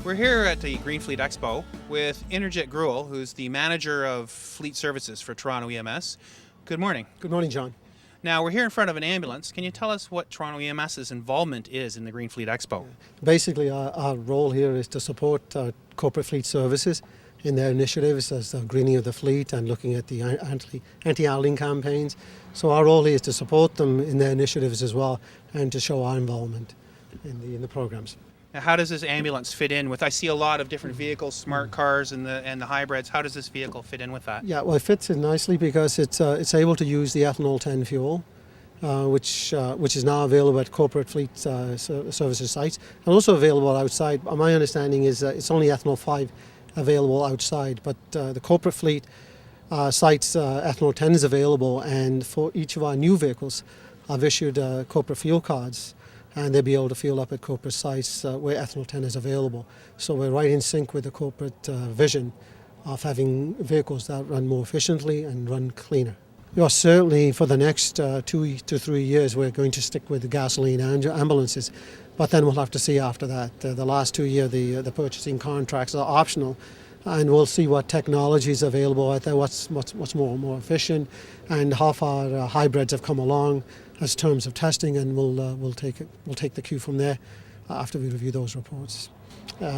We're here at the Green Fleet Expo with Inderjit Gruel, who's the manager of fleet services for Toronto EMS. Good morning. Good morning, John. Now, we're here in front of an ambulance. Can you tell us what Toronto EMS's involvement is in the Green Fleet Expo? Basically, our role here is to support corporate fleet services in their initiatives as the greening of the fleet and looking at the anti-idling campaigns. So our role here is to support them in their initiatives as well and to show our involvement in the programs. Now, how does this ambulance fit in with, I see a lot of different vehicles, smart cars and the hybrids. How does this vehicle fit in with that? Yeah, well, it fits in nicely because it's able to use the ethanol 10 fuel, which is now available at corporate fleet services sites and also available outside. My understanding is it's only ethanol 5 available outside, but the corporate fleet sites, ethanol 10 is available, and for each of our new vehicles, I've issued corporate fuel cards, and they'll be able to fuel up at corporate sites where ethanol 10 is available. So we're right in sync with the corporate vision of having vehicles that run more efficiently and run cleaner. Well, certainly for the next 2 to 3 years, we're going to stick with the gasoline ambulances, but then we'll have to see after that. The last 2 years, the purchasing contracts are optional, and we'll see what technology is available out there, what's more efficient, and how far hybrids have come along as terms of testing, and we'll take the cue from there after we review those reports.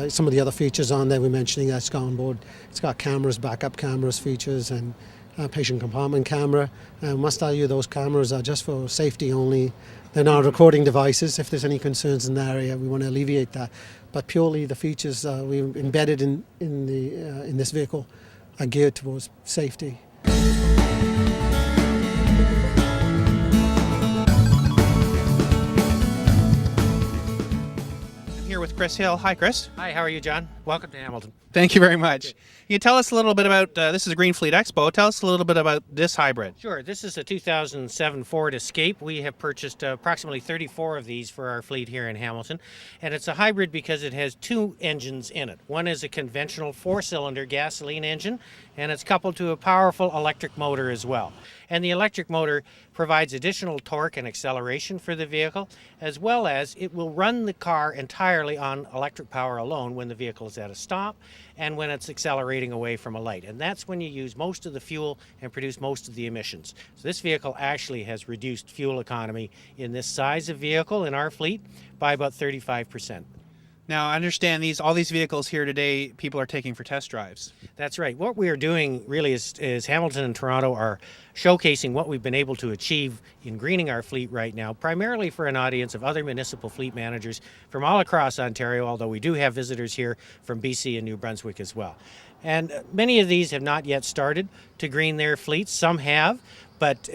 Some of the other features on there we're mentioning that's gone on board. It's got cameras, backup cameras features, and patient compartment camera. Must tell you, those cameras are just for safety only. They're not recording devices. If there's any concerns in that area, we want to alleviate that. But purely the features we've embedded in this vehicle are geared towards safety. With Chris Hill. Hi, Chris. Hi, how are you, John? Welcome to Hamilton. Thank you very much. Can you tell us a little bit about, this is a Green Fleet Expo, tell us a little bit about this hybrid. Sure, this is a 2007 Ford Escape. We have purchased approximately 34 of these for our fleet here in Hamilton, and it's a hybrid because it has two engines in it. One is a conventional 4-cylinder gasoline engine, and it's coupled to a powerful electric motor as well. And the electric motor provides additional torque and acceleration for the vehicle, as well as it will run the car entirely on electric power alone when the vehicle is at a stop and when it's accelerating away from a light. And that's when you use most of the fuel and produce most of the emissions. So this vehicle actually has reduced fuel economy in this size of vehicle in our fleet by about 35%. Now, I understand all these vehicles here today, people are taking for test drives. That's right. What we are doing really is Hamilton and Toronto are showcasing what we've been able to achieve in greening our fleet right now, primarily for an audience of other municipal fleet managers from all across Ontario, although we do have visitors here from BC and New Brunswick as well. And many of these have not yet started to green their fleets. Some have, but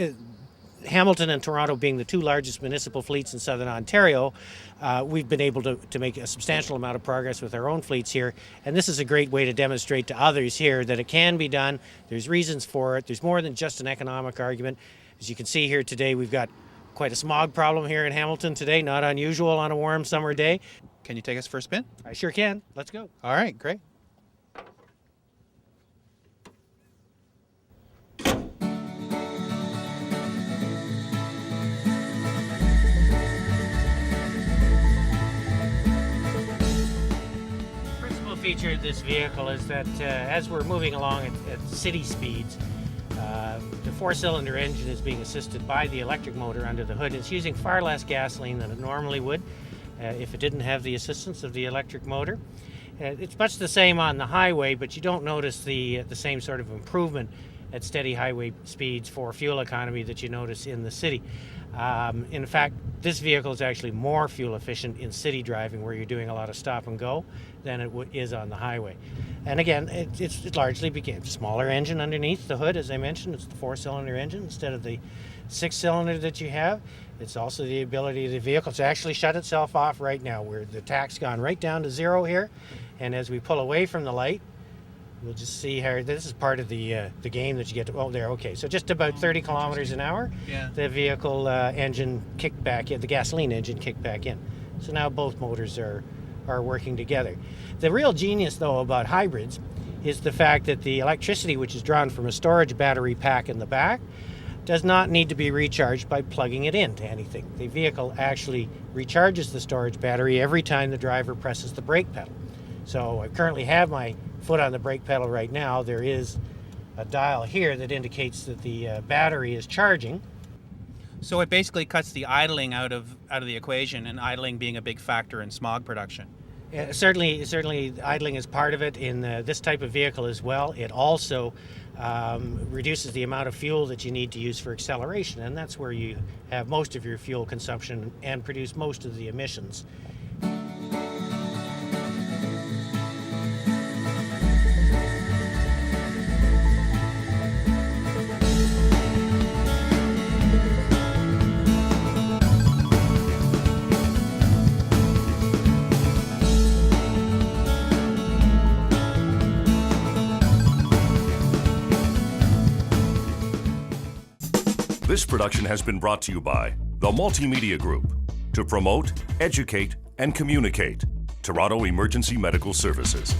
Hamilton and Toronto being the two largest municipal fleets in southern Ontario, we've been able to make a substantial amount of progress with our own fleets here, and this is a great way to demonstrate to others here that it can be done. There's reasons for it. There's more than just an economic argument. As you can see here today, we've got quite a smog problem here in Hamilton today, not unusual on a warm summer day. Can you take us for a spin? I sure can. Let's go. All right, great. Feature of this vehicle is that as we're moving along at city speeds, the 4-cylinder engine is being assisted by the electric motor under the hood. It's using far less gasoline than it normally would if it didn't have the assistance of the electric motor. It's much the same on the highway, but you don't notice the same sort of improvement at steady highway speeds for fuel economy that you notice in the city. In fact, this vehicle is actually more fuel efficient in city driving where you're doing a lot of stop and go than it is on the highway. And again, it largely became a smaller engine underneath the hood. As I mentioned, it's the 4-cylinder engine instead of the 6-cylinder that you have. It's also the ability of the vehicle to actually shut itself off right now, where the tach's gone right down to 0 here. And as we pull away from the light, we'll just see how this is part of the game that you get to. Oh, there. Okay, so just about 30 kilometers an hour, the vehicle engine kicked back in. The gasoline engine kicked back in. So now both motors are working together. The real genius, though, about hybrids is the fact that the electricity, which is drawn from a storage battery pack in the back, does not need to be recharged by plugging it into anything. The vehicle actually recharges the storage battery every time the driver presses the brake pedal. So I currently have my foot on the brake pedal right now. There is a dial here that indicates that the battery is charging. So it basically cuts the idling out of the equation, and idling being a big factor in smog production. Certainly idling is part of it in this type of vehicle as well. It also reduces the amount of fuel that you need to use for acceleration, and that's where you have most of your fuel consumption and produce most of the emissions. This production has been brought to you by the Multimedia Group to promote, educate, and communicate Toronto Emergency Medical Services.